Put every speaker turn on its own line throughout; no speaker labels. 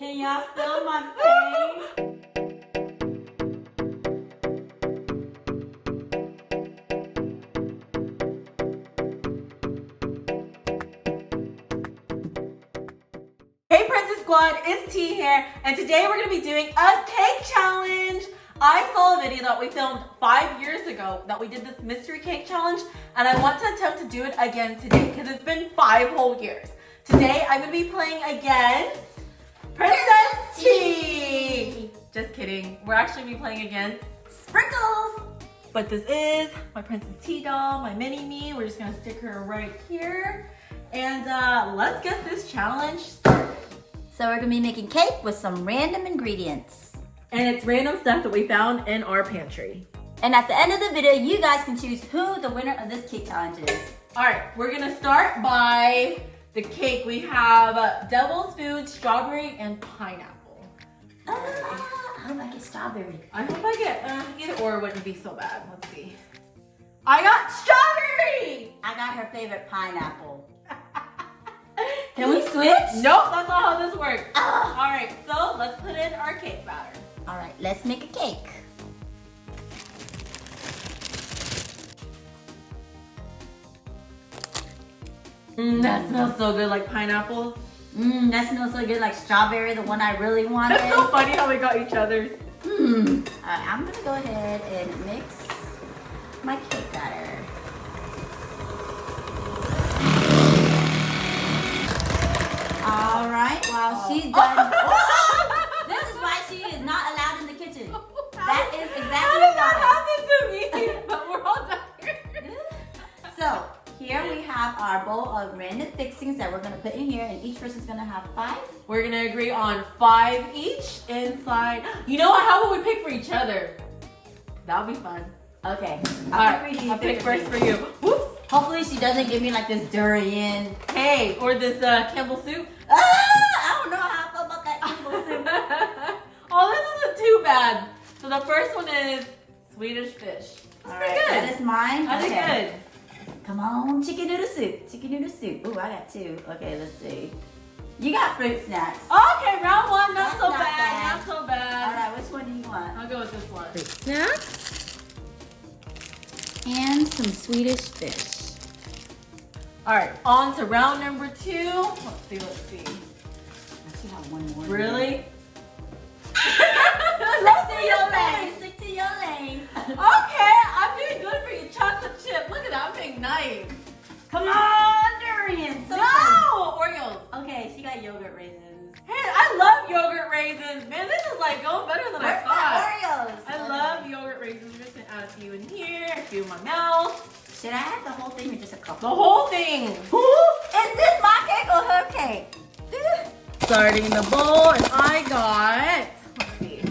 Can y'all feel my pain?
Hey Princess Squad, it's T here, and today we're going to be doing a cake challenge. I saw a video that we filmed 5 years ago that we did this mystery cake challenge, and I want to attempt to do it again today because it's been 5 whole years. Today I'm going to be playing against Princess T. Just kidding, we're actually going to be playing against
Sprinkles!
But this is my Princess T doll, my mini me. We're just going to stick her right here. And let's get this challenge started.
So we're gonna be making cake with some random ingredients.
And it's random stuff that we found in our pantry.
And at the end of the video, you guys can choose who the winner of this cake challenge is.
All right, we're gonna start by the cake. We have Devil's Food, strawberry, and pineapple.
I hope I get strawberry.
I hope I get either or wouldn't be so bad. Let's see. I got strawberry!
I got her favorite pineapple. Can we switch?
Nope, that's not how this works.
Ah.
All right, so let's put in our cake batter.
All right, let's make a cake.
That smells so good, like pineapples.
That smells so good, like strawberry, the one I really wanted.
That's so funny how we got each other's.
All right, I'm gonna go ahead and mix my cake batter. All right, while she's done. This is why she is not allowed in the kitchen. That is exactly
why. That happened to me, but we're all done here.
So here we have our bowl of random fixings that we're gonna put in here, and each person's gonna have 5.
We're gonna agree on 5 each inside. You know what? How about we pick for each other? That'll be fun.
Okay.
I'll pick first for you. Whoops.
Hopefully she doesn't give me like this durian.
Hey, or this Campbell soup.
I don't know how I feel about that Campbell soup.
Oh, this isn't too bad. So the first one is Swedish fish. That's
All
pretty
right,
good.
that is mine.
That's
Okay.
good.
Come on, chicken noodle soup. Chicken noodle soup. Ooh, I got 2. Okay, let's see. You got fruit snacks.
Okay, round 1, not
That's
so
not
bad,
bad.
not so
All
bad.
right, which one do you want?
I'll go with this one.
Fruit snacks. And some Swedish fish.
All right, on to round number 2. Let's see.
I should have one more.
Really?
Stick to your lane. Stick to your lane.
Okay, I'm doing good for you. Chocolate chip. Look at that. I'm being nice.
Come on, durian. So
No! Oreos.
okay, she got yogurt raisins.
Hey, I love yogurt raisins. Man, this is like going better than I
Where's
thought.
my Oreos?
I love yogurt raisins. I'm just gonna add a few in here, a few in my mouth.
Should I add the whole thing or just a
The
couple?
whole thing.
Is this my cake or her cake?
Starting in the bowl, and I got, let's see.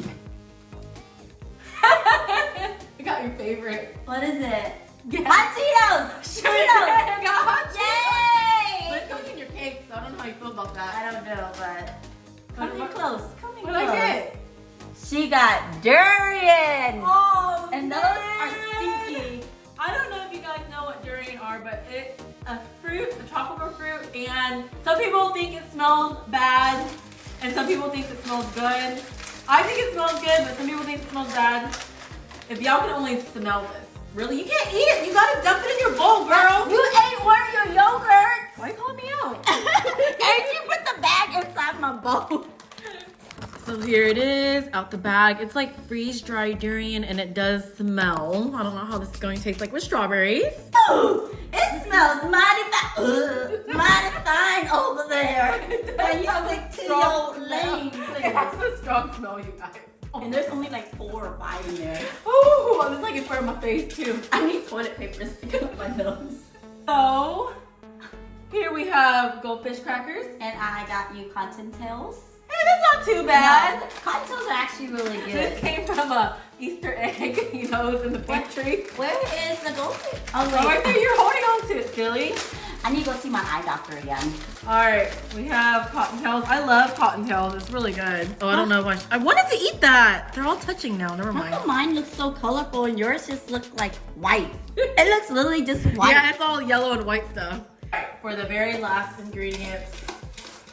I got your favorite.
What is it?
Yeah.
Hot Cheetos!
I got hot
Yay!
But it's going in your cake, so I don't know how you feel about that.
I don't know, but come in
What-
close. Come in
What
close.
did I get?
She got durian!
Oh,
And those are stinky.
I don't know if you guys know what durian are, but it's a fruit, a tropical fruit, and some people think it smells bad, and some people think it smells good. I think it smells good, but some people think it smells bad. If y'all can only smell this. Really? You can't eat it. You gotta dump it in your bowl, girl.
You ate one of your yogurts!
Why you calling me out?
And you put the bag inside my bowl.
So here it is, out the bag. It's like freeze-dried durian, and it does smell. I don't know how this is going to taste like with strawberries.
Ooh, it smells mighty fine over there. Can you stick to your lane,
It has a strong smell, you guys.
And there's only like 4 or 5 in there.
Ooh, it's like in front of my face too.
I need toilet paper to stick up my nose.
So, here we have goldfish crackers.
And I got you cottontails.
Hey, that's not too bad.
No, cottontails are actually really
This
good.
came from a Easter egg, you know, it was in the pantry.
Where is the goldfish? Oh,
Oh, right
wait.
there, you're holding on to it, silly.
I need to go see my eye doctor again.
All right, we have cottontails. I love cottontails. It's really good. Oh, I don't know if I wanted to eat that. They're all touching now. Never
How
mind.
come mine looks so colorful and yours just looks like white? It looks literally just white.
Yeah, it's all yellow and white stuff. All right, for the very last ingredients,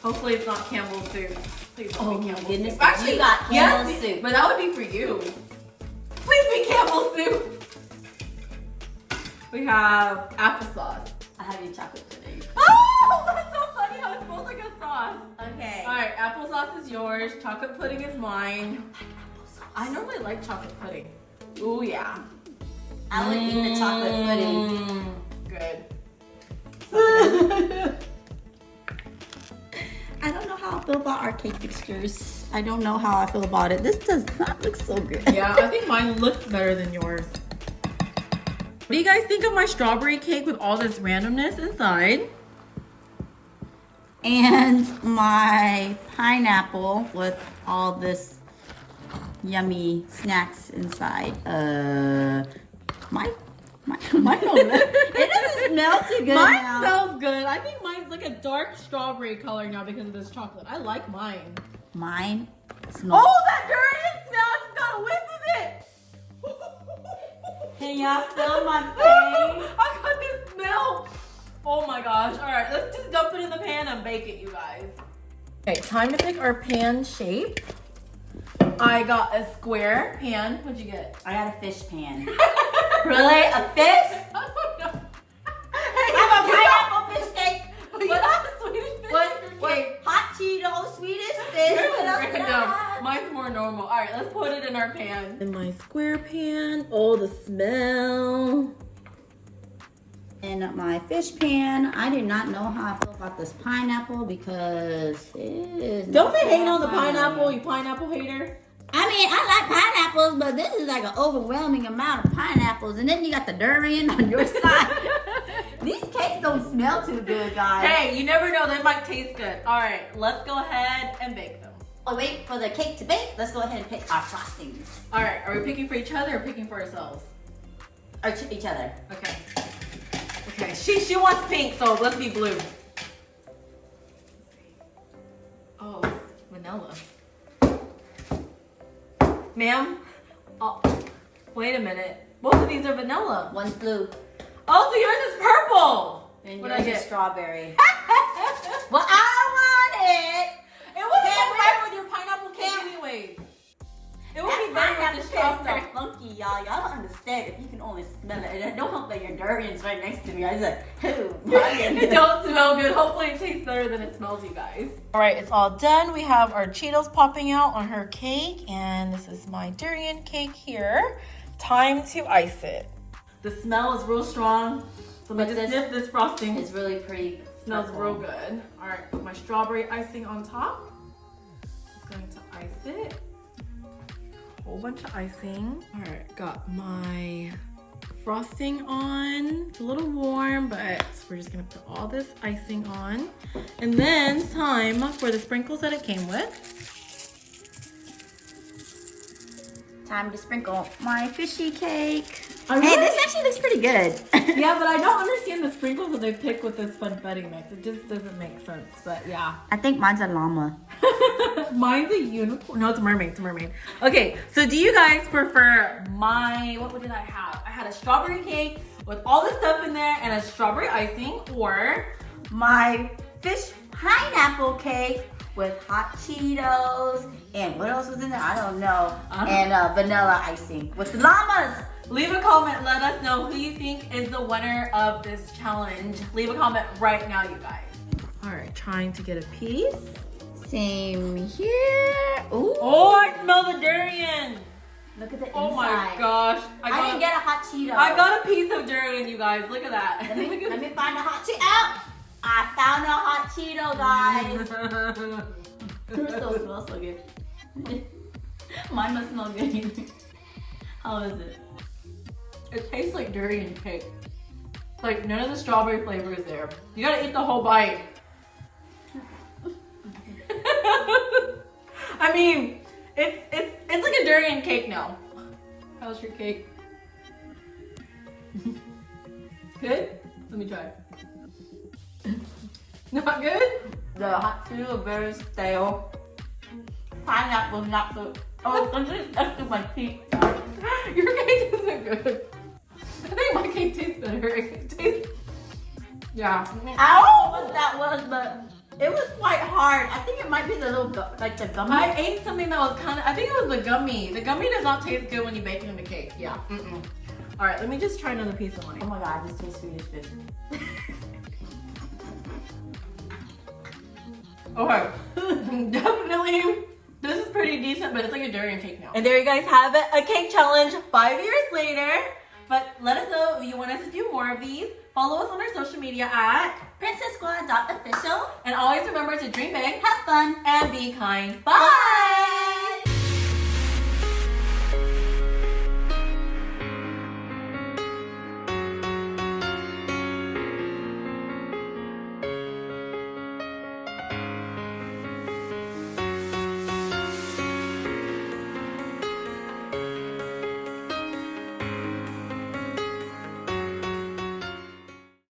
hopefully it's not Campbell's soup. Please
Oh
don't be
my
Campbell's
goodness.
soup. Actually,
You got Campbell's
yes,
soup.
but that would be for you. Please be Campbell's soup. We have applesauce.
I have your chocolate pudding.
Oh, that's so funny how it's both like a sauce.
Okay.
All right, applesauce is yours. Chocolate pudding is mine. I normally like chocolate pudding. Ooh, yeah.
I would eat the chocolate pudding.
Good.
I don't know how I feel about our cake mixtures. I don't know how I feel about it. This does not look so good.
Yeah, I think mine looks better than yours. What do you guys think of my strawberry cake with all this randomness inside?
And my pineapple with all this yummy snacks inside. Mine don't look, it doesn't smell too good
Mine
now.
smells good. I think mine's like a dark strawberry color now because of this chocolate. I like mine.
Mine smells.
Oh, that durian smell! I just got a whiff of it!
Can y'all feel my face?
I got this smell! Oh my gosh. Alright, let's just dump it in the pan and bake it, you guys. Okay, time to pick our pan shape. I got a square pan. What'd you get?
I got a fish pan. Really? A fish?
I don't know.
I have a pineapple fish cake.
But you have a Swedish fish cake.
What? Hot Cheetos, Swedish fish.
Yours
What
is
else did I
random.
have?
Mine's more normal. All right, let's put it in our pan. In my square pan. Oh, the smell.
In my fish pan, I do not know how I feel about this pineapple because it is.
Don't be
not
hating on the
fire.
pineapple, you pineapple hater.
I mean, I like pineapples, but this is like an overwhelming amount of pineapples, and then you got the durian on your side. These cakes don't smell too good, guys.
Hey, you never know, they might taste good. All right, let's go ahead and bake them.
Oh, wait for the cake to bake. Let's go ahead and pick our frostings.
All right, are we picking for each other or picking for ourselves?
Or each other.
Okay. Okay, she wants pink, so let's be blue. Oh, vanilla. Ma'am? Oh, wait a minute. Both of these are vanilla.
One's blue,
Oh, so yours is purple.
and
What'd I
yours is
get?
strawberry. Well, I want it.
It wouldn't
Can't
go right with your pineapple cake anyways. It would be better with the strawberry.
so funky, y'all. Y'all don't understand if you can only smell it. And don't hope that your durian's right next to me. I was like, who?
It don't smell good. Hopefully it tastes better than it smells, you guys. All right, it's all done. We have our Cheetos popping out on her cake, and this is my durian cake here. Time to ice it. The smell is real strong. So let me just sniff this frosting.
It's really pretty.
Smells
purple.
real good. All right, put my strawberry icing on top. Just going to ice it. Whole bunch of icing. All right, got my frosting on. It's a little warm, but we're just gonna put all this icing on. And then time for the sprinkles that it came with.
Time to sprinkle my fishy cake.
I
Hey,
really-
this actually looks pretty good.
Yeah, but I don't understand the sprinkles that they pick with this funfetti mix. It just doesn't make sense, but yeah.
I think mine's a llama.
Mine's a unicorn. No, it's a mermaid. It's a mermaid. Okay, so do you guys prefer what did I have? I had a strawberry cake with all this stuff in there and a strawberry icing, or
My fish pineapple cake with hot Cheetos and what else was in there? I don't know. And vanilla icing with the llamas.
leave a comment. Let us know who you think is the winner of this challenge. Leave a comment right now, you guys. All right, trying to get a piece.
Same here. Ooh.
Oh, I smell the durian.
Look at the inside.
Oh my gosh.
I didn't get a hot Cheeto.
I got a piece of durian, you guys. Look at that.
Let me find a hot Cheeto. Out. I found a hot Cheeto, guys. Yours still smells so good. Mine must smell good. How is it?
It tastes like durian cake. Like none of the strawberry flavor is there. You gotta eat the whole bite. I mean, it's like a durian cake now. How's your cake? Good? Let me try. Not good?
The hot Cheeto is very stale. Pineapple's not so. Oh, I'm just stuck to my teeth.
Your cake isn't good. I think my cake tastes better. It tastes, yeah.
I don't know what that was, but it was quite hard. I think it might be the little, like the gummy.
I ate something that was kind of, I think it was the gummy. The gummy does not taste good when you bake it in the cake. Yeah. All right, let me just try another piece of mine.
Oh my god, this tastes sweet as fish.
Okay, definitely, this is pretty decent, but it's like a durian cake now. And there you guys have it, a cake challenge 5 years later. But let us know if you want us to do more of these. Follow us on our social media at
PrincessSquad.Official.
and always remember to dream big,
Have fun.
and be kind.
Bye.